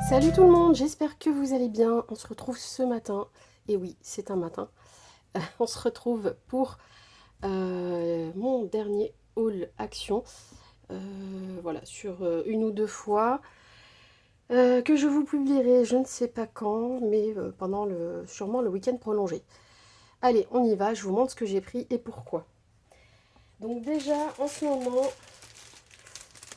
Salut tout le monde, j'espère que vous allez bien. On se retrouve ce matin, et oui, c'est un matin. On se retrouve pour mon dernier haul action. Voilà, sur une ou deux fois. Que je vous publierai, je ne sais pas quand, mais pendant sûrement le week-end prolongé. Allez, on y va, je vous montre ce que j'ai pris et pourquoi. Donc déjà, en ce moment,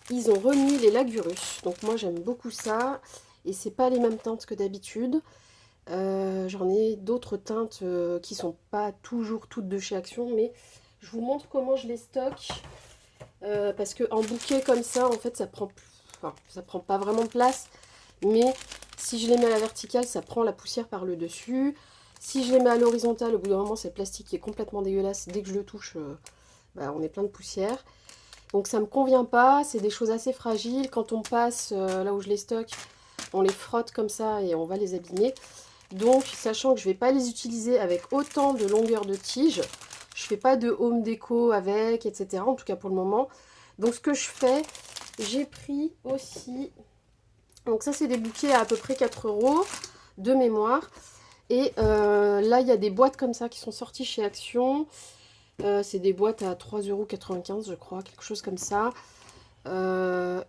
ils ont remis les Lagurus. Donc moi, j'aime beaucoup ça. Et c'est pas les mêmes teintes que d'habitude. J'en ai d'autres teintes qui sont pas toujours toutes de chez Action, mais je vous montre comment je les stocke. Parce que en bouquet comme ça, en fait, ça prend pas vraiment de place. Mais si je les mets à la verticale, ça prend la poussière par le dessus. Si je les mets à l'horizontale, au bout d'un moment, c'est le plastique qui est complètement dégueulasse. Dès que je le touche, on est plein de poussière. Donc ça me convient pas. C'est des choses assez fragiles. Quand on passe là où je les stocke, on les frotte comme ça et on va les abîmer. Donc, sachant que je ne vais pas les utiliser avec autant de longueur de tige, je ne fais pas de home déco avec, etc. En tout cas pour le moment. Donc, ce que je fais, j'ai pris aussi... Donc ça, c'est des bouquets à peu près 4 € de mémoire. Et là, il y a des boîtes comme ça qui sont sorties chez Action. C'est des boîtes à 3,95 € je crois, quelque chose comme ça.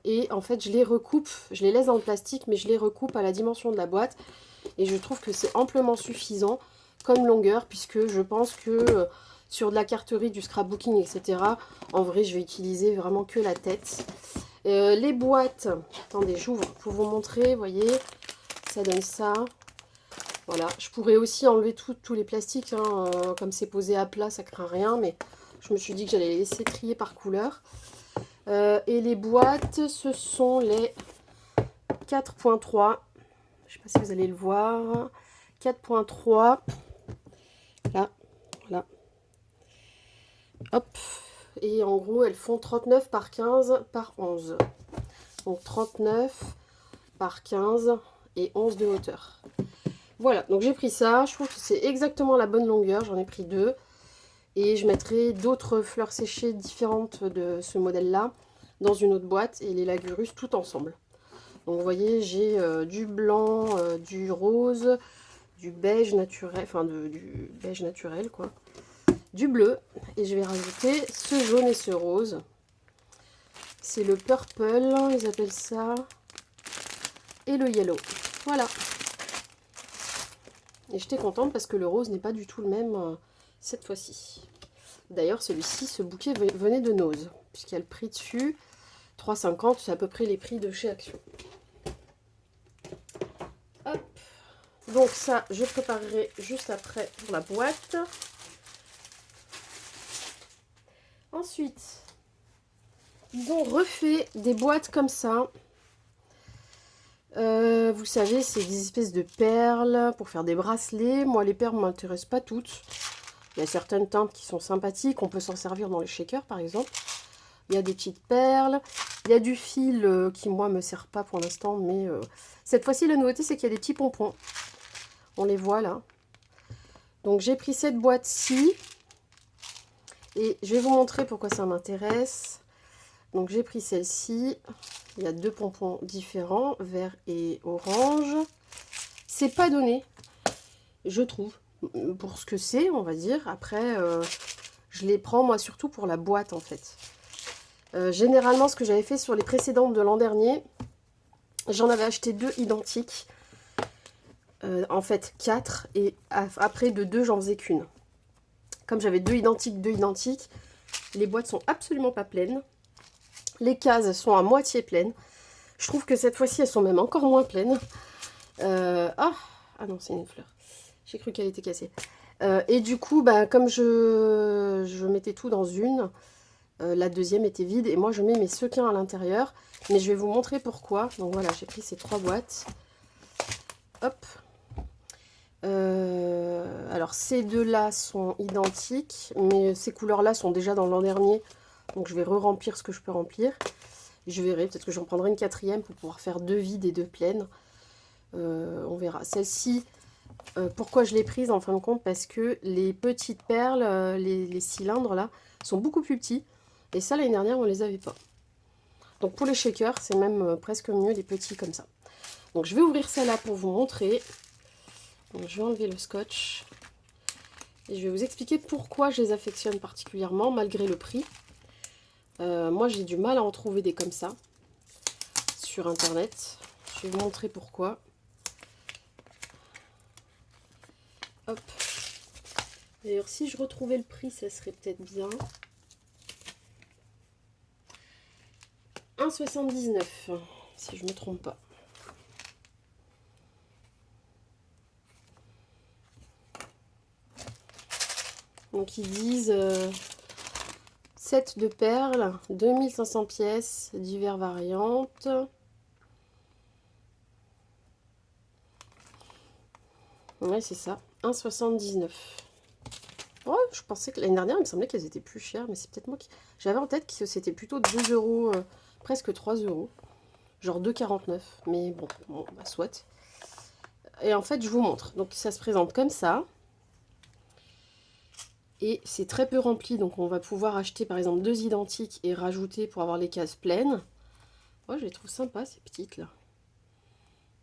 Et en fait, je les recoupe, je les laisse dans le plastique, mais je les recoupe à la dimension de la boîte. Et je trouve que c'est amplement suffisant comme longueur, puisque je pense que sur de la carterie, du scrapbooking, etc., en vrai, je vais utiliser vraiment que la tête. Les boîtes, attendez, j'ouvre pour vous montrer, vous voyez, ça donne ça. Voilà, je pourrais aussi enlever tous les plastiques, hein, comme c'est posé à plat, ça craint rien, mais je me suis dit que j'allais les laisser trier par couleur. Et les boîtes, ce sont les 4.3. Je ne sais pas si vous allez le voir. 4.3. Là, voilà. Hop. Et en gros, elles font 39 par 15 par 11. Donc 39 par 15 et 11 de hauteur. Voilà, donc j'ai pris ça. Je trouve que c'est exactement la bonne longueur. J'en ai pris deux. Et je mettrai d'autres fleurs séchées différentes de ce modèle-là dans une autre boîte et les Lagurus tout ensemble. Donc vous voyez, j'ai du blanc, du rose, du beige naturel, enfin du beige naturel quoi, du bleu, et je vais rajouter ce jaune et ce rose. C'est le purple, ils appellent ça, et le yellow. Voilà. Et j'étais contente parce que le rose n'est pas du tout le même cette fois-ci. D'ailleurs, celui-ci, ce bouquet venait de Nose, puisqu'il y a le prix dessus. 3,50, c'est à peu près les prix de chez Action. Hop. Donc ça, je préparerai juste après pour la boîte. Ensuite, ils ont refait des boîtes comme ça. Vous savez, c'est des espèces de perles pour faire des bracelets. Moi, les perles ne m'intéressent pas toutes. Il y a certaines teintes qui sont sympathiques. On peut s'en servir dans les shakers, par exemple. Il y a des petites perles. Il y a du fil qui, moi, me sert pas pour l'instant. Mais cette fois-ci, la nouveauté, c'est qu'il y a des petits pompons. On les voit là. Donc, j'ai pris cette boîte-ci. Et je vais vous montrer pourquoi ça m'intéresse. Donc, j'ai pris celle-ci. Il y a deux pompons différents, vert et orange. C'est pas donné, je trouve, pour ce que c'est, on va dire. Après, je les prends, moi, surtout pour la boîte, en fait. Généralement, ce que j'avais fait sur les précédentes de l'an dernier, j'en avais acheté deux identiques. En fait, 4. Et après, de deux, j'en faisais qu'une. Comme j'avais deux identiques, les boîtes sont absolument pas pleines. Les cases sont à moitié pleines. Je trouve que cette fois-ci, elles sont même encore moins pleines. Ah non, c'est une fleur. J'ai cru qu'elle était cassée. Et du coup, comme je mettais tout dans une, la deuxième était vide. Et moi, je mets mes sequins à l'intérieur. Mais je vais vous montrer pourquoi. Donc voilà, j'ai pris ces 3 boîtes. Hop. Alors, ces deux-là sont identiques. Mais ces couleurs-là sont déjà dans l'an dernier. Donc, je vais re-remplir ce que je peux remplir. Je verrai, peut-être que j'en prendrai une quatrième pour pouvoir faire 2 vides et 2 pleines. On verra. Celle-ci, pourquoi je l'ai prise en fin de compte? Parce que les petites perles, les cylindres là, sont beaucoup plus petits. Et ça, l'année dernière, on ne les avait pas. Donc pour les shakers, c'est même presque mieux les petits comme ça. Donc je vais ouvrir celle-là pour vous montrer. Donc je vais enlever le scotch. Et je vais vous expliquer pourquoi je les affectionne particulièrement, malgré le prix. Moi, j'ai du mal à en trouver des comme ça sur internet. Je vais vous montrer pourquoi. Hop. D'ailleurs, si je retrouvais le prix, ça serait peut-être bien. 1,79 €, si je ne me trompe pas. Donc ils disent 7 de perles, 2500 pièces, diverses variantes. Ouais, c'est ça, 1,79 €. Ouais, je pensais que l'année dernière, il me semblait qu'elles étaient plus chères, mais c'est peut-être moi qui... J'avais en tête que c'était plutôt 2 €, presque 3 €. Genre 2,49 €, mais bon, bah, soit. Et en fait, je vous montre. Donc ça se présente comme ça. Et c'est très peu rempli, donc on va pouvoir acheter par exemple 2 identiques et rajouter pour avoir les cases pleines. Moi, je les trouve sympas ces petites là.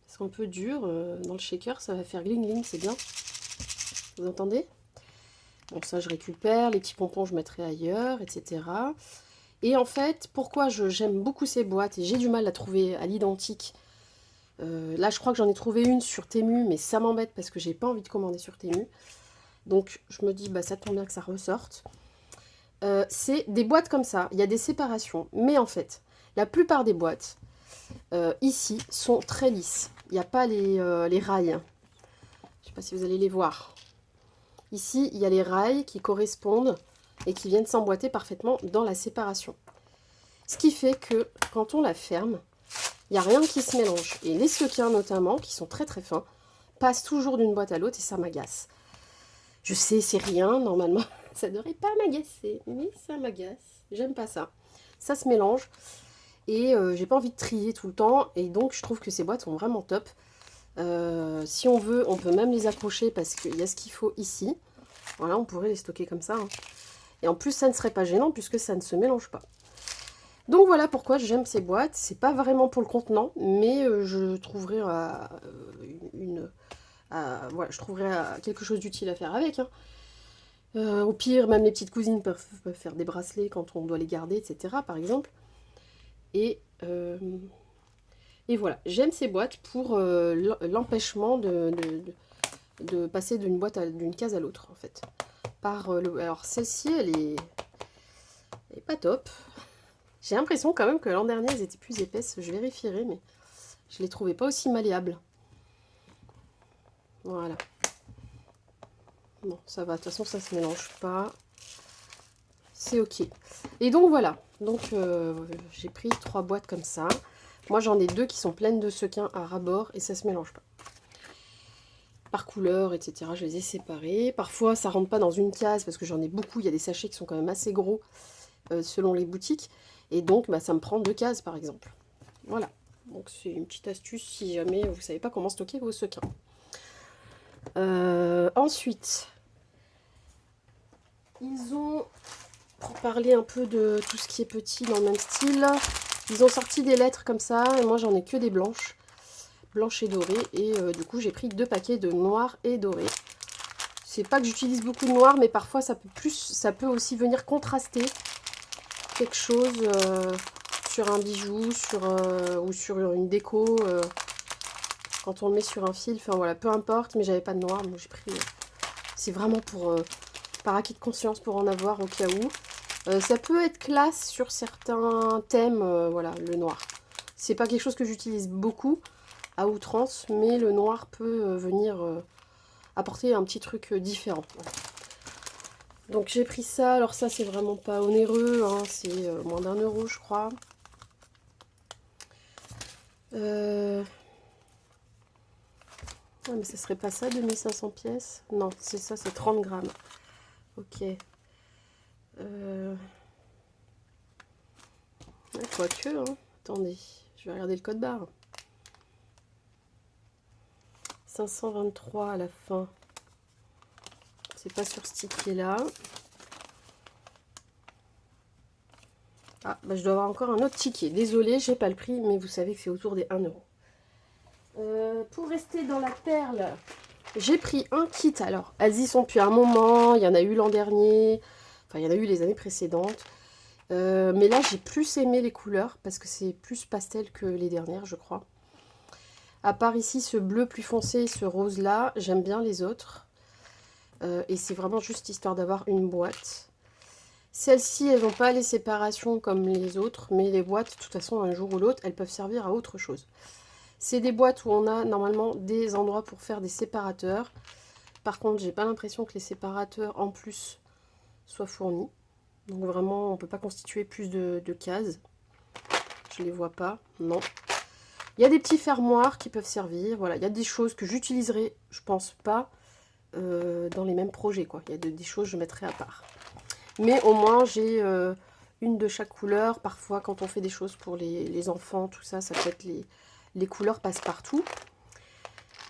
Elles sont un peu dures, dans le shaker ça va faire gling gling, c'est bien. Vous entendez? Bon, ça je récupère, les petits pompons je mettrai ailleurs, etc. Et en fait, pourquoi j'aime beaucoup ces boîtes et j'ai du mal à trouver à l'identique. Là je crois que j'en ai trouvé une sur Temu, mais ça m'embête parce que j'ai pas envie de commander sur Temu. Donc je me dis, bah ça tombe bien que ça ressorte. C'est des boîtes comme ça, il y a des séparations. Mais en fait, la plupart des boîtes, ici, sont très lisses. Il n'y a pas les rails. Je ne sais pas si vous allez les voir. Ici, il y a les rails qui correspondent et qui viennent s'emboîter parfaitement dans la séparation. Ce qui fait que quand on la ferme, il n'y a rien qui se mélange. Et les sequins notamment, qui sont très très fins, passent toujours d'une boîte à l'autre et ça m'agace. Je sais, c'est rien, normalement, ça devrait pas m'agacer, mais ça m'agace. J'aime pas ça. Ça se mélange et j'ai pas envie de trier tout le temps. Et donc, je trouve que ces boîtes sont vraiment top. Si on veut, on peut même les accrocher parce qu'il y a ce qu'il faut ici. Voilà, on pourrait les stocker comme ça. Hein. Et en plus, ça ne serait pas gênant puisque ça ne se mélange pas. Donc voilà pourquoi j'aime ces boîtes. C'est pas vraiment pour le contenant, mais je trouverai voilà, je trouverai quelque chose d'utile à faire avec. Hein. Au pire, même les petites cousines peuvent faire des bracelets quand on doit les garder, etc. par exemple. Et voilà, j'aime ces boîtes pour l'empêchement de passer d'une case à l'autre, en fait. Alors, celle-ci, elle est pas top. J'ai l'impression quand même que l'an dernier, elles étaient plus épaisses. Je vérifierai, mais je les trouvais pas aussi malléables. Voilà. Bon, ça va. De toute façon, ça se mélange pas. C'est ok. Et donc, voilà. Donc, j'ai pris 3 boîtes comme ça. Moi, j'en ai 2 qui sont pleines de sequins à ras-bord et ça se mélange pas. Par couleur, etc. Je les ai séparés. Parfois, ça rentre pas dans une case parce que j'en ai beaucoup. Il y a des sachets qui sont quand même assez gros selon les boutiques. Et donc, bah, ça me prend 2 cases, par exemple. Voilà. Donc, c'est une petite astuce si jamais vous savez pas comment stocker vos sequins. Ensuite, ils ont, pour parler un peu de tout ce qui est petit dans le même style, ils ont sorti des lettres comme ça. Et moi, j'en ai que des blanches. Blanche et dorée, et du coup j'ai pris 2 paquets de noir et doré. C'est pas que j'utilise beaucoup de noir, mais parfois ça peut aussi venir contraster quelque chose sur un bijou, ou sur une déco, quand on le met sur un fil, enfin voilà, peu importe, mais j'avais pas de noir, donc j'ai pris, c'est vraiment par acquis de conscience, pour en avoir au cas où. Ça peut être classe sur certains thèmes, voilà, le noir. C'est pas quelque chose que j'utilise beaucoup, à outrance, mais le noir peut venir apporter un petit truc différent. Voilà. Donc j'ai pris ça, alors ça c'est vraiment pas onéreux, hein, c'est moins d'1 € je crois. Ouais, mais ça serait pas ça, 2500 pièces? Non, c'est ça, c'est 30 grammes. Ok. Ouais, quoique, hein. Attendez, je vais regarder le code barre. 523 à la fin. C'est pas sur ce ticket-là. Ah, bah je dois avoir encore un autre ticket. Désolée, j'ai pas le prix, mais vous savez que c'est autour des 1 €. Pour rester dans la perle, j'ai pris un kit. Alors, elles y sont depuis un moment. Il y en a eu l'an dernier. Enfin, il y en a eu les années précédentes. Mais là, j'ai plus aimé les couleurs parce que c'est plus pastel que les dernières, je crois. À part ici, ce bleu plus foncé et ce rose là, j'aime bien les autres. Et c'est vraiment juste histoire d'avoir une boîte. Celles-ci, elles n'ont pas les séparations comme les autres, mais les boîtes, de toute façon, un jour ou l'autre, elles peuvent servir à autre chose. C'est des boîtes où on a normalement des endroits pour faire des séparateurs. Par contre, j'ai pas l'impression que les séparateurs en plus soient fournis. Donc vraiment, on ne peut pas constituer plus de cases. Je les vois pas, non. Il y a des petits fermoirs qui peuvent servir. Voilà, il y a des choses que j'utiliserai, je pense pas, dans les mêmes projets, quoi. Il y a des choses que je mettrai à part. Mais au moins, j'ai une de chaque couleur. Parfois, quand on fait des choses pour les enfants, tout ça, ça peut être les couleurs passe-partout.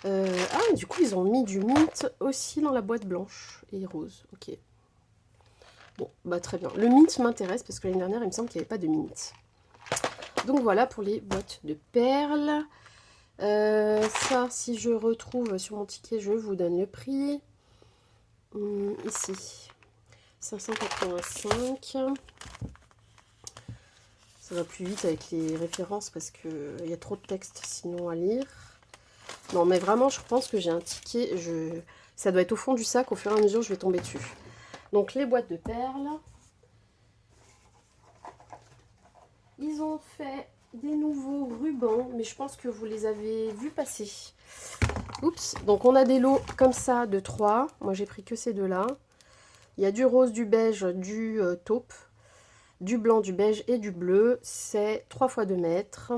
Ah, du coup, ils ont mis du mint aussi dans la boîte blanche et rose. Ok. Bon, bah très bien. Le mint m'intéresse parce que l'année dernière, il me semble qu'il n'y avait pas de mint. Donc voilà pour les boîtes de perles. Ça, si je retrouve sur mon ticket, je vous donne le prix. Ici, 585. Ça va plus vite avec les références parce qu'il y a trop de texte sinon à lire. Non, mais vraiment, je pense que j'ai un ticket. Ça doit être au fond du sac. Au fur et à mesure, je vais tomber dessus. Donc, les boîtes de perles. Ils ont fait des nouveaux rubans, mais je pense que vous les avez vus passer. Oups. Donc, on a des lots comme ça de 3. Moi, j'ai pris que ces deux-là. Il y a du rose, du beige, du taupe, du blanc, du beige et du bleu. C'est 3 fois 2 mètres.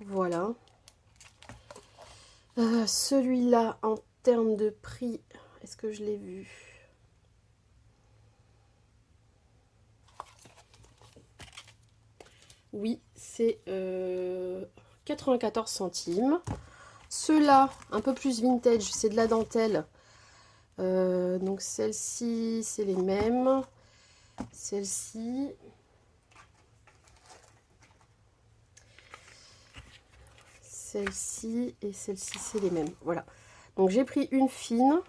Voilà. Celui-là, en termes de prix, est-ce que je l'ai vu? Oui, c'est 94 centimes. Ceux-là, un peu plus vintage, c'est de la dentelle. Donc celle-ci, c'est les mêmes. Celle-ci. Celle-ci et celle-ci, c'est les mêmes. Voilà. Donc j'ai pris une fine.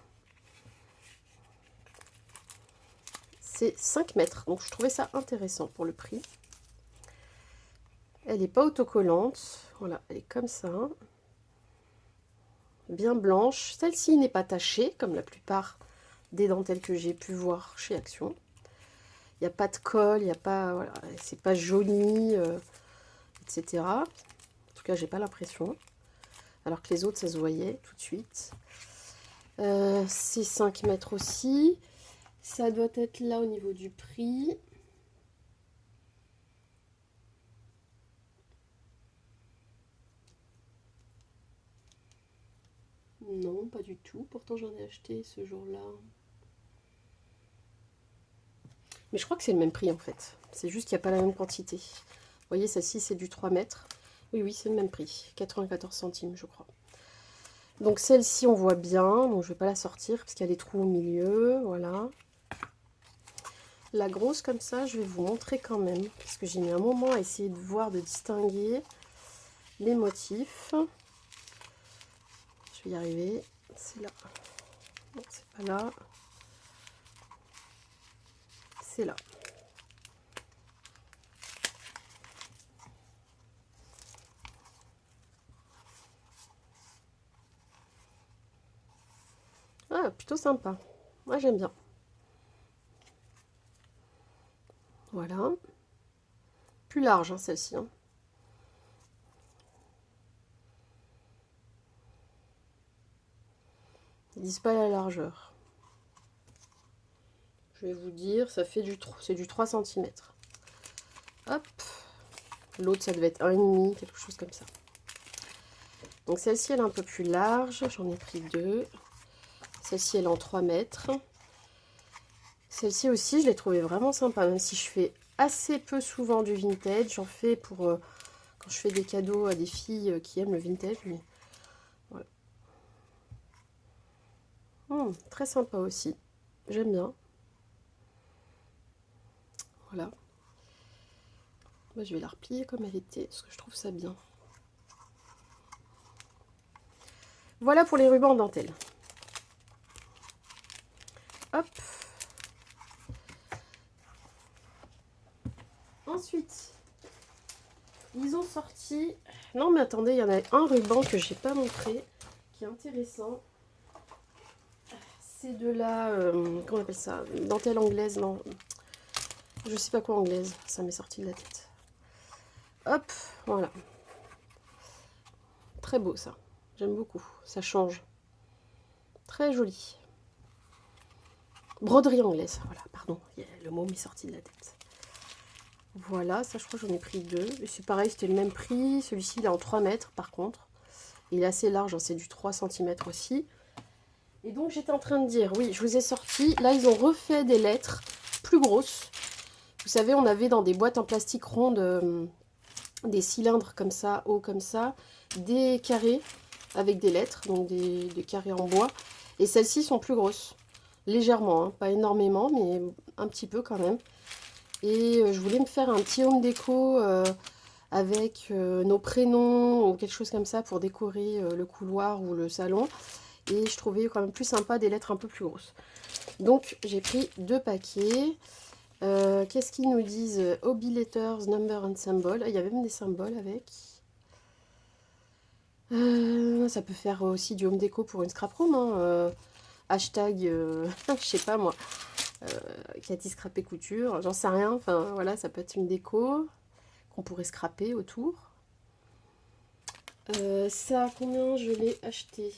C'est 5 mètres. Donc je trouvais ça intéressant pour le prix. Elle n'est pas autocollante. Voilà, elle est comme ça. Bien blanche. Celle-ci n'est pas tachée, comme la plupart des dentelles que j'ai pu voir chez Action. Il n'y a pas de colle, il n'y a pas, voilà, c'est pas jauni, etc. En tout cas, j'ai pas l'impression. Alors que les autres, ça se voyait tout de suite. C'est 5 mètres aussi. Ça doit être là au niveau du prix. Non, pas du tout. Pourtant, j'en ai acheté ce jour-là. Mais je crois que c'est le même prix en fait. C'est juste qu'il n'y a pas la même quantité. Vous voyez, celle-ci, c'est du 3 mètres. Oui, oui, c'est le même prix. 94 centimes, je crois. Donc celle-ci, on voit bien. Donc je ne vais pas la sortir parce qu'il y a des trous au milieu. Voilà. La grosse comme ça, je vais vous montrer quand même. Parce que j'ai mis un moment à essayer de voir, de distinguer les motifs. Je vais y arriver. C'est là. Non, c'est pas là. C'est là. Ah, plutôt sympa. Moi, j'aime bien. Voilà. Plus large, hein, celle-ci. Hein. Ils disent pas la largeur. Je vais vous dire, ça fait c'est du 3 cm. Hop. L'autre, ça devait être 1,5, quelque chose comme ça. Donc celle-ci, elle est un peu plus large. J'en ai pris 2. Celle-ci, elle est en 3 mètres. Celle-ci aussi, je l'ai trouvée vraiment sympa. Même si je fais assez peu souvent du vintage. J'en fais pour quand je fais des cadeaux à des filles qui aiment le vintage. Mais voilà. Très sympa aussi. J'aime bien. Voilà. Moi, je vais la replier comme elle était, parce que je trouve ça bien. Voilà pour les rubans en dentelle. Hop. Ensuite, ils ont sorti... Non mais attendez, il y en a un ruban que j'ai pas montré, qui est intéressant. C'est de la... comment on appelle ça? Dentelle anglaise, non. Je sais pas quoi anglaise, ça m'est sorti de la tête. Hop, voilà. Très beau ça, j'aime beaucoup, ça change. Très joli. Broderie anglaise, voilà, pardon, le mot m'est sorti de la tête. Voilà, ça je crois que j'en ai pris 2. C'est pareil, c'était le même prix. Celui-ci il est en 3 mètres par contre. Il est assez large, hein, c'est du 3 cm aussi. Et donc j'étais en train de dire, oui, je vous ai sorti. Là, ils ont refait des lettres plus grosses. Vous savez, on avait dans des boîtes en plastique rondes des cylindres comme ça, hauts comme ça, des carrés avec des lettres, donc des carrés en bois. Et celles-ci sont plus grosses, légèrement, hein, pas énormément, mais un petit peu quand même. Et je voulais me faire un petit home déco avec nos prénoms ou quelque chose comme ça pour décorer le couloir ou le salon. Et je trouvais quand même plus sympa des lettres un peu plus grosses. Donc j'ai pris 2 paquets. Qu'est-ce qu'ils nous disent? Hobby Letters, Number and Symbol. Il y a même des symboles avec. Ça peut faire aussi du home déco pour une scrap room. Hein. Hashtag, je sais pas moi, Cathy Scrap et Couture, j'en sais rien. Enfin voilà, ça peut être une déco qu'on pourrait scraper autour. Ça, combien je l'ai acheté?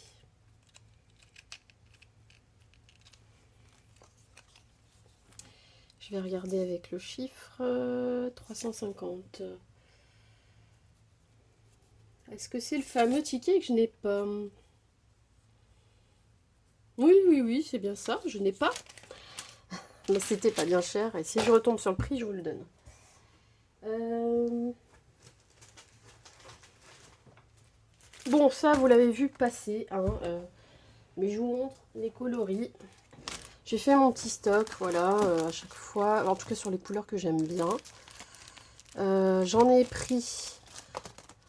Je vais regarder avec le chiffre. 350. Est-ce que c'est le fameux ticket que je n'ai pas? Oui, oui, oui, c'est bien ça. Je n'ai pas. Mais c'était pas bien cher. Et si je retombe sur le prix, je vous le donne. Bon, ça, vous l'avez vu passer. Hein, mais je vous montre les coloris. J'ai fait mon petit stock, voilà, à chaque fois. En tout cas, sur les couleurs que j'aime bien. J'en ai pris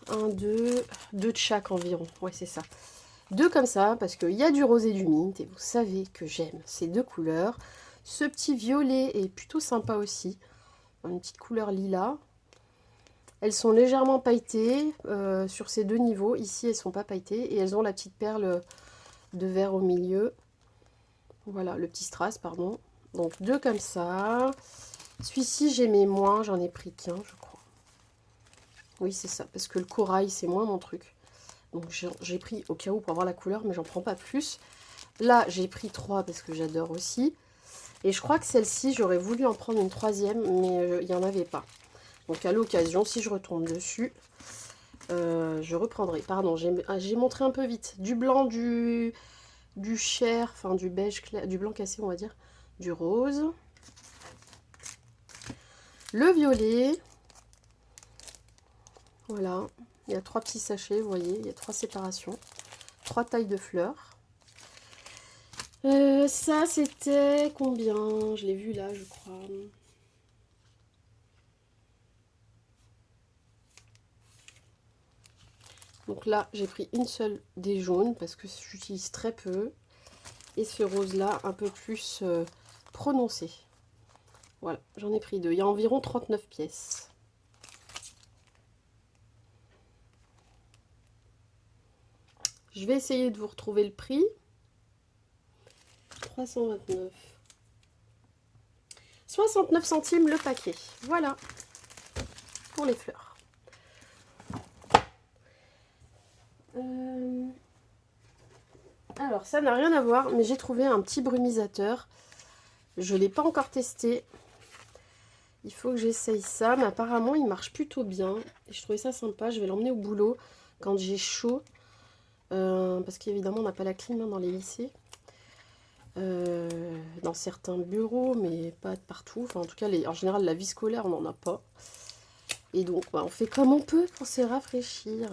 1, 2 de chaque environ. Ouais, c'est ça. 2 comme ça, parce qu'il y a du rose et du mint. Et vous savez que j'aime ces 2 couleurs. Ce petit violet est plutôt sympa aussi. Une petite couleur lilas. Elles sont légèrement pailletées sur ces 2 niveaux. Ici, elles ne sont pas pailletées. Et elles ont la petite perle de vert au milieu. Voilà, le petit strass, pardon. Donc 2 comme ça. Celui-ci, j'aimais moins. J'en ai pris qu'un, je crois. Oui, c'est ça. Parce que le corail, c'est moins mon truc. Donc j'ai pris au cas où pour avoir la couleur, mais j'en prends pas plus. Là, j'ai pris 3 parce que j'adore aussi. Et je crois que celle-ci, j'aurais voulu en prendre une 3e, mais il n'y en avait pas. Donc à l'occasion, si je retombe dessus, je reprendrai. Pardon, j'ai montré un peu vite. Du blanc, du chair, enfin du beige clair, du blanc cassé, on va dire. Du rose. Le violet. Voilà. Il y a 3 petits sachets, vous voyez. Il y a 3 séparations. 3 tailles de fleurs. Ça, c'était combien? Je l'ai vu là, je crois. Donc là, j'ai pris une seule des jaunes parce que j'utilise très peu. Et ce rose-là, un peu plus prononcé. Voilà, j'en ai pris 2. Il y a environ 39 pièces. Je vais essayer de vous retrouver le prix. 329. 69 centimes le paquet. Voilà, pour les fleurs. Alors, ça n'a rien à voir, mais j'ai trouvé un petit brumisateur. Je ne l'ai pas encore testé. Il faut que j'essaye ça, mais apparemment, il marche plutôt bien. Et je trouvais ça sympa. Je vais l'emmener au boulot quand j'ai chaud. Parce qu'évidemment, on n'a pas la clim dans les lycées. Dans certains bureaux, mais pas partout. Enfin, en tout cas, en général, la vie scolaire, on n'en a pas. Et donc, bah, on fait comme on peut pour se rafraîchir.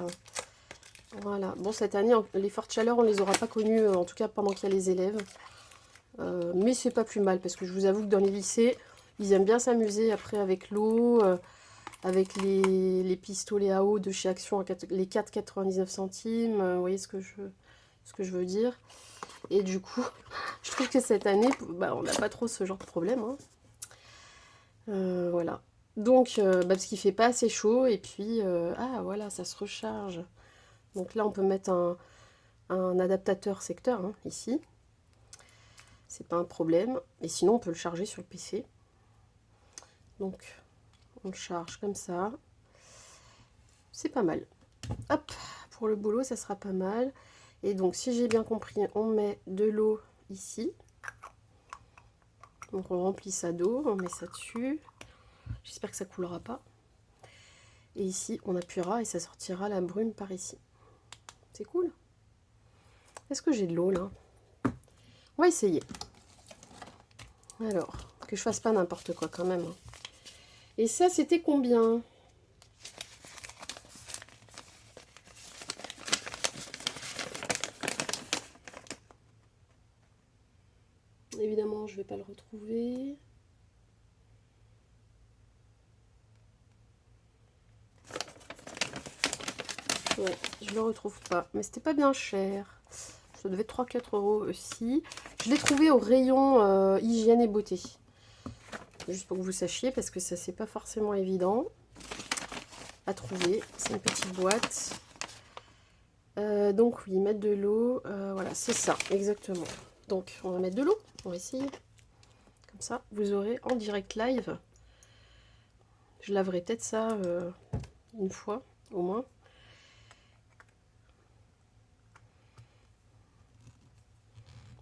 Voilà. Bon, cette année, les fortes chaleurs, on les aura pas connues, en tout cas pendant qu'il y a les élèves. Mais c'est pas plus mal, parce que je vous avoue que dans les lycées, ils aiment bien s'amuser après avec l'eau, avec les pistolets à eau de chez Action, les 4,99 centimes. Vous voyez ce que ce que je veux dire. Et du coup, je trouve que cette année, bah, on n'a pas trop ce genre de problème. Hein. Voilà. Donc, parce qu'il fait pas assez chaud. Et puis, ah voilà, ça se recharge. Donc là, on peut mettre un adaptateur secteur, hein, ici. C'est pas un problème. Et sinon, on peut le charger sur le PC. Donc, on le charge comme ça. C'est pas mal. Hop, pour le boulot, ça sera pas mal. Et donc, si j'ai bien compris, on met de l'eau ici. Donc, on remplit ça d'eau, on met ça dessus. J'espère que ça coulera pas. Et ici, on appuiera et ça sortira la brume par ici. C'est cool. Est-ce que j'ai de l'eau, là? On va essayer. Alors, que je fasse pas n'importe quoi quand même. Et ça, c'était combien? Évidemment, je ne vais pas le retrouver. Ouais, je le retrouve pas. Mais c'était pas bien cher. Ça devait être 3-4 € aussi. Je l'ai trouvé au rayon hygiène et beauté. Juste pour que vous sachiez, parce que ça, c'est pas forcément évident à trouver. C'est une petite boîte. Donc, oui, mettre de l'eau. Voilà, c'est ça, exactement. Donc, on va mettre de l'eau. On va essayer. Comme ça, vous aurez en direct live. Je laverai peut-être ça une fois, au moins.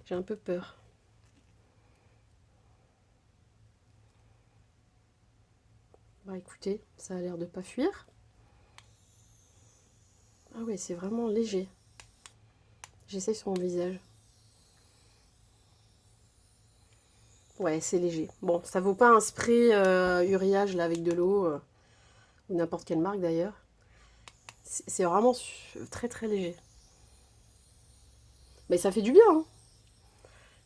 J'ai un peu peur. Bah écoutez, ça a l'air de pas fuir. Ah ouais, c'est vraiment léger. J'essaie sur mon visage. Ouais, c'est léger. Bon, ça vaut pas un spray uriage là avec de l'eau, ou n'importe quelle marque d'ailleurs. C'est vraiment très très léger. Mais ça fait du bien, hein.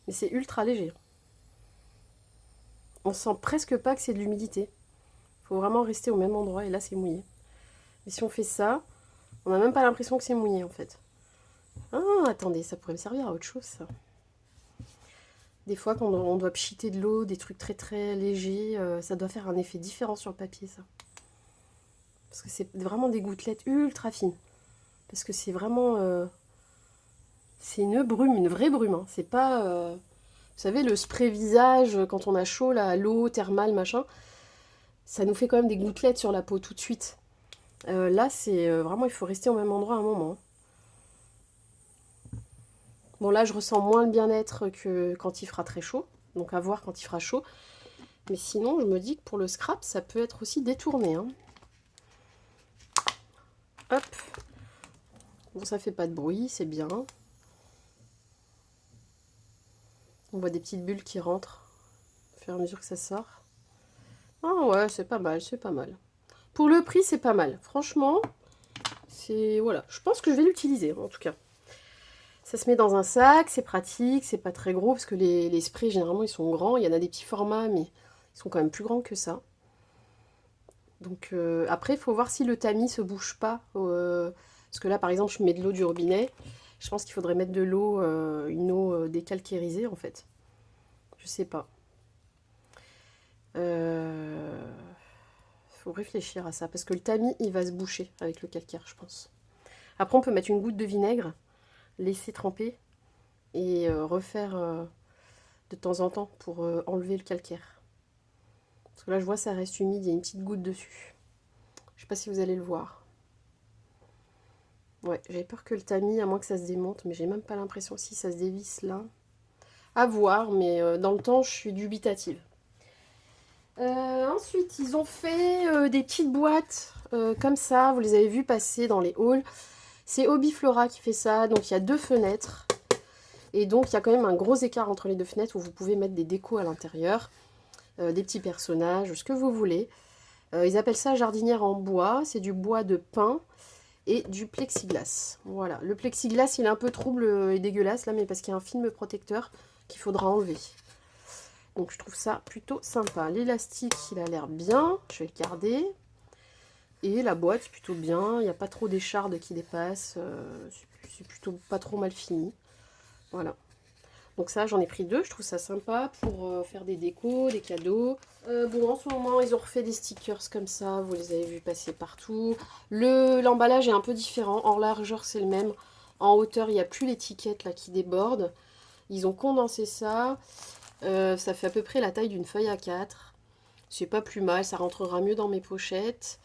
Mais c'est ultra léger. On sent presque pas que c'est de l'humidité. Il faut vraiment rester au même endroit et là c'est mouillé. Mais si on fait ça, on n'a même pas l'impression que c'est mouillé en fait. Ah, attendez, ça pourrait me servir à autre chose ça. Des fois quand on doit pchiter de l'eau, des trucs très très légers, ça doit faire un effet différent sur le papier ça. Parce que c'est vraiment des gouttelettes ultra fines. Parce que c'est vraiment... c'est une brume, une vraie brume. Hein. C'est pas... vous savez, le spray visage, quand on a chaud, là, l'eau thermale, machin, ça nous fait quand même des gouttelettes sur la peau tout de suite. Là, c'est vraiment, il faut rester au même endroit un moment. Bon, là, je ressens moins le bien-être que quand il fera très chaud. Donc, à voir quand il fera chaud. Mais sinon, je me dis que pour le scrap, ça peut être aussi détourné. Hein. Hop. Bon, ça fait pas de bruit, c'est bien. On voit des petites bulles qui rentrent au fur et à mesure que ça sort. Ah ouais, c'est pas mal, c'est pas mal. Pour le prix, c'est pas mal. Franchement, c'est... Voilà, je pense que je vais l'utiliser, en tout cas. Ça se met dans un sac, c'est pratique, c'est pas très gros, parce que les sprays, généralement, ils sont grands. Il y en a des petits formats, mais ils sont quand même plus grands que ça. Donc, après, il faut voir si le tamis se bouge pas. Parce que là, par exemple, je mets de l'eau du robinet. Je pense qu'il faudrait mettre de l'eau, une eau décalcairisée, en fait. Je sais pas. Faut réfléchir à ça, parce que le tamis, il va se boucher avec le calcaire, je pense. Après, on peut mettre une goutte de vinaigre, laisser tremper, et refaire de temps en temps pour enlever le calcaire. Parce que là, je vois, ça reste humide, il y a une petite goutte dessus. Je sais pas si vous allez le voir. Ouais, j'ai peur que le tamis, à moins que ça se démonte, mais j'ai même pas l'impression si ça se dévisse là. À voir, mais dans le temps, je suis dubitative. Ensuite, ils ont fait des petites boîtes comme ça. Vous les avez vues passer dans les halls. C'est Hobbyflora qui fait ça. Donc, il y a 2 fenêtres. Et donc, il y a quand même un gros écart entre les 2 fenêtres où vous pouvez mettre des décos à l'intérieur. Des petits personnages, ce que vous voulez. Ils appellent ça jardinière en bois. C'est du bois de pin et du plexiglas. Voilà. Le plexiglas, il est un peu trouble et dégueulasse là, mais parce qu'il y a un film protecteur qu'il faudra enlever. Donc je trouve ça plutôt sympa. L'élastique, il a l'air bien. Je vais le garder. Et la boîte, plutôt bien. Il n'y a pas trop d'échardes qui dépassent. c'est plutôt pas trop mal fini. Voilà. Donc ça, j'en ai pris 2, je trouve ça sympa pour faire des décos, des cadeaux. Bon, en ce moment, ils ont refait des stickers comme ça, vous les avez vus passer partout. L'emballage est un peu différent, en largeur c'est le même. En hauteur, il n'y a plus l'étiquette là qui déborde. Ils ont condensé ça. Ça fait à peu près la taille d'une feuille A4. C'est pas plus mal, ça rentrera mieux dans mes pochettes.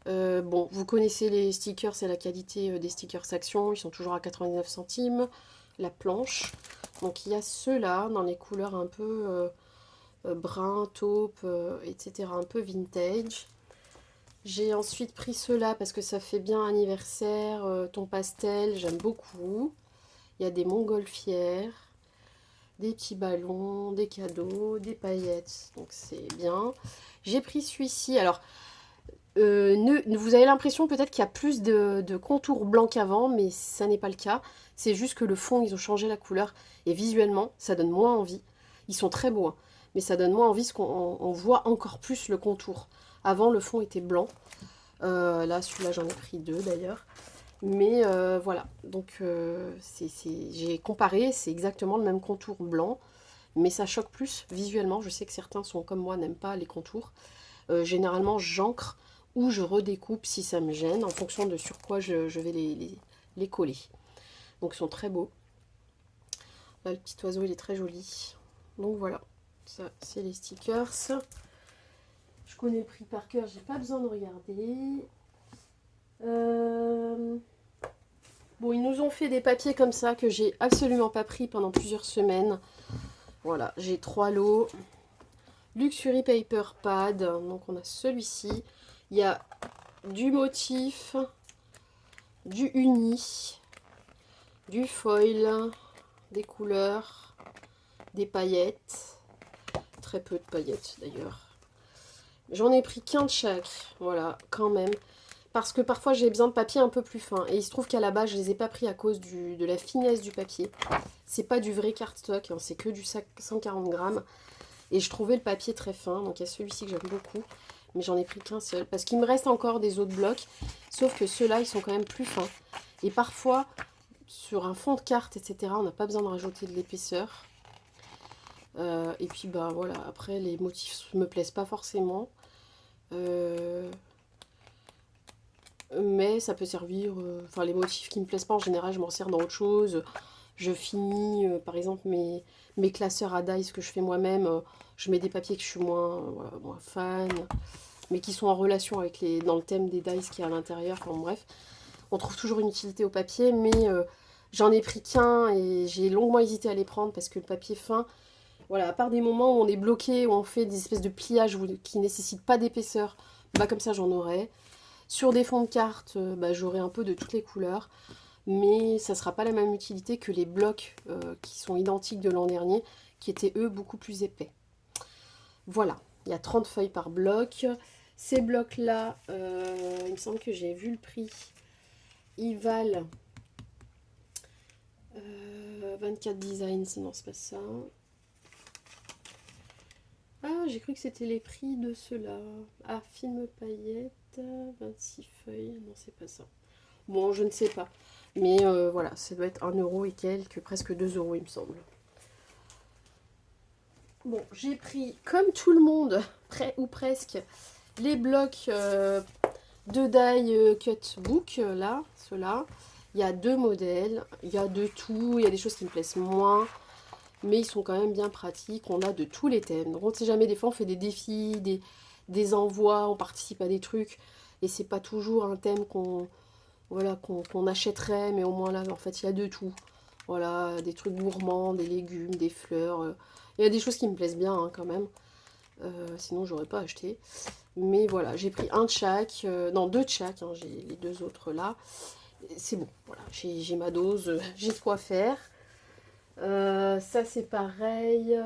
Bon, vous connaissez les stickers, c'est la qualité des stickers Action, ils sont toujours à 99 centimes. La planche. Donc il y a ceux-là dans les couleurs un peu brun, taupe, etc. Un peu vintage. J'ai ensuite pris ceux-là parce que ça fait bien anniversaire, ton pastel, j'aime beaucoup. Il y a des montgolfières, des petits ballons, des cadeaux, des paillettes, donc c'est bien. J'ai pris celui-ci, alors vous avez l'impression peut-être qu'il y a plus de contours blancs qu'avant, mais ça n'est pas le cas. C'est juste que le fond, ils ont changé la couleur et visuellement, ça donne moins envie. Ils sont très beaux, hein, mais ça donne moins envie parce qu'on voit encore plus le contour. Avant, le fond était blanc. Là, celui-là, j'en ai pris 2 d'ailleurs. Mais voilà, donc j'ai comparé, c'est exactement le même contour blanc, mais ça choque plus visuellement. Je sais que certains sont comme moi, n'aiment pas les contours. Généralement, j'encre ou je redécoupe si ça me gêne, en fonction de sur quoi je vais les coller. Donc ils sont très beaux. Là, le petit oiseau, il est très joli. Donc voilà, ça c'est les stickers. Je connais le prix par cœur, j'ai pas besoin de regarder. Bon, ils nous ont fait des papiers comme ça que j'ai absolument pas pris pendant plusieurs semaines. Voilà, j'ai 3 lots. Luxury Paper Pad, donc on a celui-ci. Il y a du motif, du uni, du foil, des couleurs, des paillettes. Très peu de paillettes d'ailleurs. J'en ai pris qu'un de chaque, voilà, quand même. Parce que parfois j'ai besoin de papier un peu plus fin. Et il se trouve qu'à la base je les ai pas pris à cause de la finesse du papier. C'est pas du vrai cardstock, hein, c'est que du 140 grammes. Et je trouvais le papier très fin, donc il y a celui-ci que j'aime beaucoup. Mais j'en ai pris qu'un seul, parce qu'il me reste encore des autres blocs. Sauf que ceux-là, ils sont quand même plus fins. Et parfois, sur un fond de carte, etc., on n'a pas besoin de rajouter de l'épaisseur. Et puis, bah voilà, après, les motifs me plaisent pas forcément. Mais ça peut servir... Enfin, les motifs qui me plaisent pas, en général, je m'en sers dans autre chose. Je finis, par exemple, mes classeurs à dice que je fais moi-même. Je mets des papiers que je suis voilà, moins fan, mais qui sont en relation avec dans le thème des dice qui est à l'intérieur. Enfin bref, on trouve toujours une utilité au papier, mais j'en ai pris qu'un et j'ai longuement hésité à les prendre parce que le papier fin, voilà, à part des moments où on est bloqué, où on fait des espèces de pliages qui ne nécessitent pas d'épaisseur, bah comme ça j'en aurais. Sur des fonds de cartes, bah, j'aurai un peu de toutes les couleurs, mais ça ne sera pas la même utilité que les blocs qui sont identiques de l'an dernier, qui étaient eux beaucoup plus épais. Voilà, il y a 30 feuilles par bloc. Ces blocs-là, il me semble que j'ai vu le prix. Ils valent 24 designs, non c'est pas ça. Ah, j'ai cru que c'était les prix de ceux-là. Ah, film paillettes, 26 feuilles, non c'est pas ça. Bon, je ne sais pas. Mais voilà, ça doit être 1 euro et quelques, presque 2 euros il me semble. Bon, j'ai pris, comme tout le monde, ou presque, les blocs de die cut book, là, ceux-là. Il y a 2 modèles, il y a de tout, il y a des choses qui me plaisent moins, mais ils sont quand même bien pratiques. On a de tous les thèmes. Donc on ne sait jamais, des fois on fait des défis, des envois, on participe à des trucs, et c'est pas toujours un thème voilà, qu'on achèterait, mais au moins là, en fait, il y a de tout. Voilà, des trucs gourmands, des légumes, des fleurs. Il y a des choses qui me plaisent bien, hein, quand même. Sinon, j'aurais pas acheté. Mais voilà, j'ai pris un de chaque. Non, 2 de chaque. Hein, j'ai les 2 autres là. C'est bon, voilà. J'ai ma dose, j'ai de quoi faire. Ça, c'est pareil.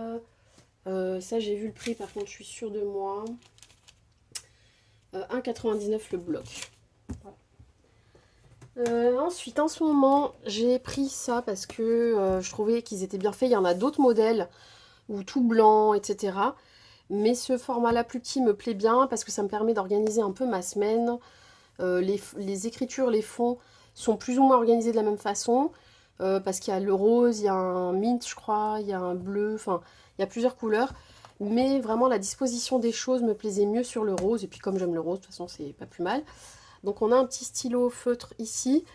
Ça, j'ai vu le prix, par contre, je suis sûre de moi. 1,99 le bloc. Voilà. Ensuite, en ce moment, j'ai pris ça parce que je trouvais qu'ils étaient bien faits. Il y en a d'autres modèles, ou tout blanc, etc. Mais ce format-là plus petit me plaît bien parce que ça me permet d'organiser un peu ma semaine. Les écritures, les fonds sont plus ou moins organisés de la même façon, parce qu'il y a le rose, il y a un mint, je crois, il y a un bleu, enfin, il y a plusieurs couleurs. Mais vraiment, la disposition des choses me plaisait mieux sur le rose. Et puis, comme j'aime le rose, de toute façon, c'est pas plus mal. Donc, on a un petit stylo feutre ici,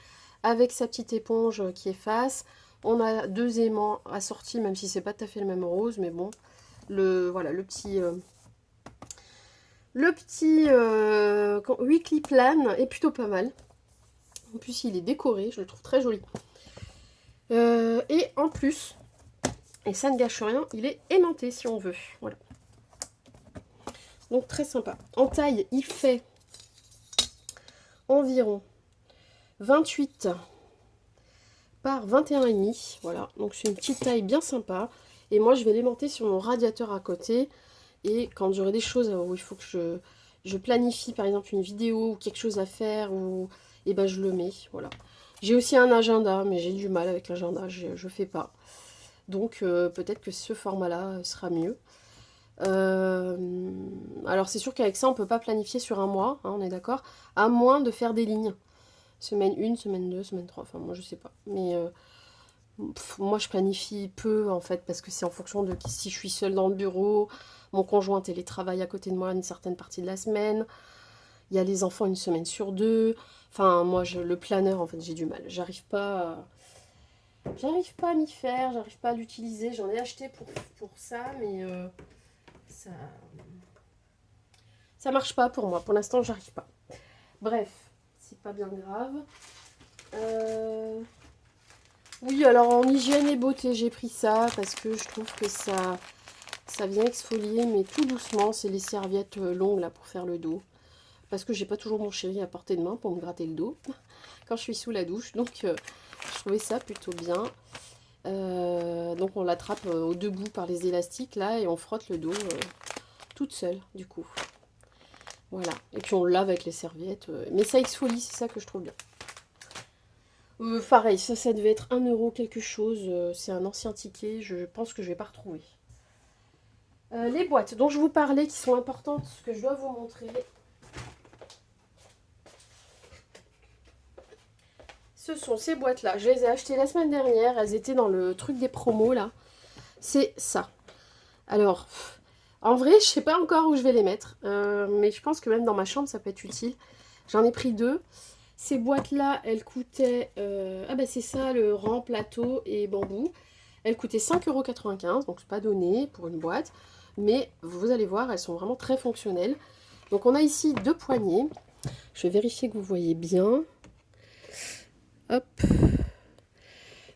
avec sa petite éponge qui efface. On a 2 aimants assortis, même si c'est pas tout à fait le même rose, mais bon. Voilà, le petit Weekly Plan est plutôt pas mal. En plus, il est décoré, je le trouve très joli. Et en plus, et ça ne gâche rien, il est aimanté si on veut. Voilà. Donc très sympa. En taille, il fait environ 28 par 21,5. Voilà, donc c'est une petite taille bien sympa. Et moi, je vais l'aimanter sur mon radiateur à côté. Et quand j'aurai des choses où il faut que je planifie, par exemple, une vidéo ou quelque chose à faire, et ben je le mets. Voilà. J'ai aussi un agenda, mais j'ai du mal avec l'agenda, je fais pas. Donc peut-être que ce format-là sera mieux. Alors c'est sûr qu'avec ça, on peut pas planifier sur un mois, hein, on est d'accord, à moins de faire des lignes. Semaine 1, semaine 2, semaine 3, enfin moi je sais pas. Mais moi je planifie peu en fait, parce que c'est en fonction de si je suis seule dans le bureau, mon conjoint télétravaille à côté de moi une certaine partie de la semaine, il y a les enfants une semaine sur 2. Enfin moi le planeur en fait j'ai du mal, j'arrive pas à m'y faire, j'arrive pas à l'utiliser, j'en ai acheté pour ça, mais ça marche pas pour moi, pour l'instant j'arrive pas. Bref, c'est pas bien grave. Oui, alors en hygiène et beauté, j'ai pris ça parce que je trouve que ça vient exfolier, mais tout doucement. C'est les serviettes longues là pour faire le dos. Parce que j'ai pas toujours mon chéri à portée de main pour me gratter le dos quand je suis sous la douche. Donc je trouvais ça plutôt bien. Donc on l'attrape au debout par les élastiques là et on frotte le dos toute seule du coup. Voilà. Et puis on le lave avec les serviettes. Mais ça exfolie, c'est ça que je trouve bien. Pareil, ça devait être 1 euro quelque chose. C'est un ancien ticket, je pense que je vais pas retrouver. Les boîtes dont je vous parlais qui sont importantes, ce que je dois vous montrer. Ce sont ces boîtes-là. Je les ai achetées la semaine dernière. Elles étaient dans le truc des promos là. C'est ça. Alors, en vrai, je sais pas encore où je vais les mettre. Mais je pense que même dans ma chambre, ça peut être utile. J'en ai pris 2. Ces boîtes-là, elles coûtaient... ah bah c'est ça, le rang, plateau et bambou. Elles coûtaient 5,95 €, donc c'est pas donné pour une boîte. Mais vous allez voir, elles sont vraiment très fonctionnelles. Donc on a ici 2 poignées. Je vais vérifier que vous voyez bien. Hop.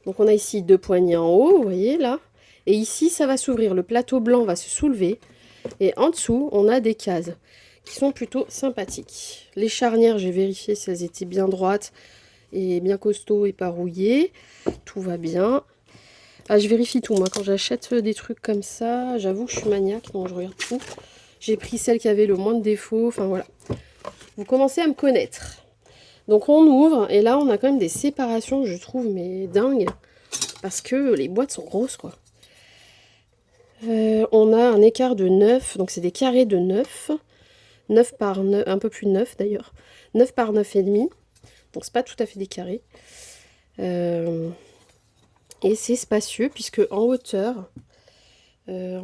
Donc on a ici 2 poignées en haut, vous voyez là. Et ici, ça va s'ouvrir. Le plateau blanc va se soulever. Et en dessous, on a des cases qui sont plutôt sympathiques. Les charnières, j'ai vérifié si elles étaient bien droites et bien costauds et pas rouillées. Tout va bien. Ah, je vérifie tout, moi, quand j'achète des trucs comme ça, j'avoue que je suis maniaque, donc je regarde tout. J'ai pris celle qui avait le moins de défauts, enfin voilà. Vous commencez à me connaître. Donc on ouvre, et là on a quand même des séparations, je trouve, mais dingues. Parce que les boîtes sont grosses, quoi. On a un écart de 9, donc c'est des carrés de 9. 9 par 9, un peu plus de 9 d'ailleurs. 9 par 9,5. Donc c'est pas tout à fait des carrés. Et c'est spacieux puisque en hauteur, elles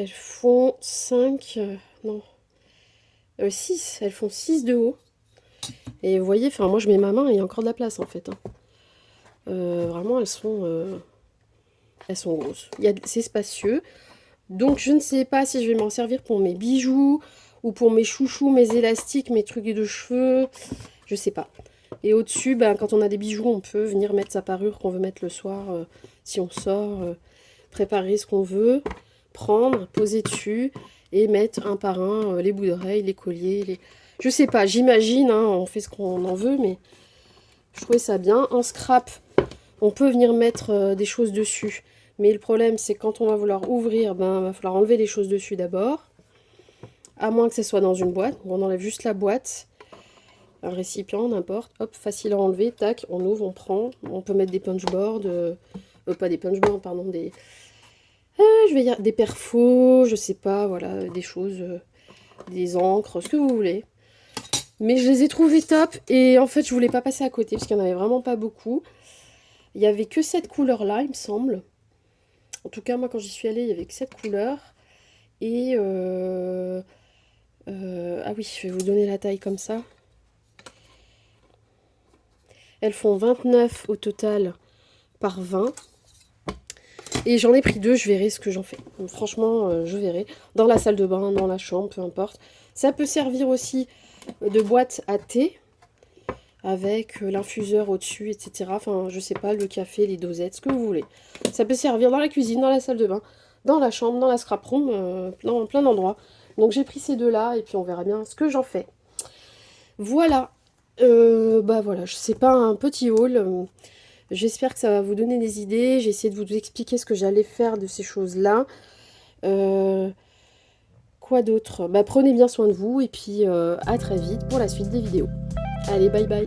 font 5, non, 6, elles font 6 de haut. Et vous voyez, enfin moi je mets ma main et il y a encore de la place en fait. Hein. Vraiment elles sont grosses. C'est spacieux. Donc je ne sais pas si je vais m'en servir pour mes bijoux ou pour mes chouchous, mes élastiques, mes trucs de cheveux. Je sais pas. Et au-dessus, ben, quand on a des bijoux, on peut venir mettre sa parure qu'on veut mettre le soir si on sort, préparer ce qu'on veut, prendre, poser dessus et mettre un par un les bouts d'oreilles, les colliers. Je sais pas, j'imagine, hein, on fait ce qu'on en veut, mais je trouvais ça bien. En scrap, on peut venir mettre des choses dessus. Mais le problème, c'est quand on va vouloir ouvrir, ben, va falloir enlever les choses dessus d'abord. À moins que ce soit dans une boîte. On enlève juste la boîte. Un récipient, n'importe. Hop, facile à enlever. Tac, on ouvre, on prend. On peut mettre des punchboards. Pas des punchboards, pardon. Je vais dire des perfos, je sais pas, voilà. Des choses. Des encres, ce que vous voulez. Mais je les ai trouvés top. Et en fait, je voulais pas passer à côté parce qu'il n'y en avait vraiment pas beaucoup. Il y avait que cette couleur-là, il me semble. En tout cas, moi, quand j'y suis allée, il y avait que cette couleur. Et... ah oui, je vais vous donner la taille comme ça. Elles font 29 au total par 20. Et j'en ai pris 2, je verrai ce que j'en fais. Donc, franchement, je verrai. Dans la salle de bain, dans la chambre, peu importe. Ça peut servir aussi de boîte à thé. Avec l'infuseur au-dessus, etc. Enfin, je sais pas, le café, les dosettes, ce que vous voulez. Ça peut servir dans la cuisine, dans la salle de bain, dans la chambre, dans la scrap room, dans plein d'endroits. Donc j'ai pris ces deux-là et puis on verra bien ce que j'en fais. Voilà. Bah voilà, c'est pas un petit haul. J'espère que ça va vous donner des idées. J'ai essayé de vous expliquer ce que j'allais faire de ces choses-là. Quoi d'autre? Bah prenez bien soin de vous et puis à très vite pour la suite des vidéos. Allez, bye bye.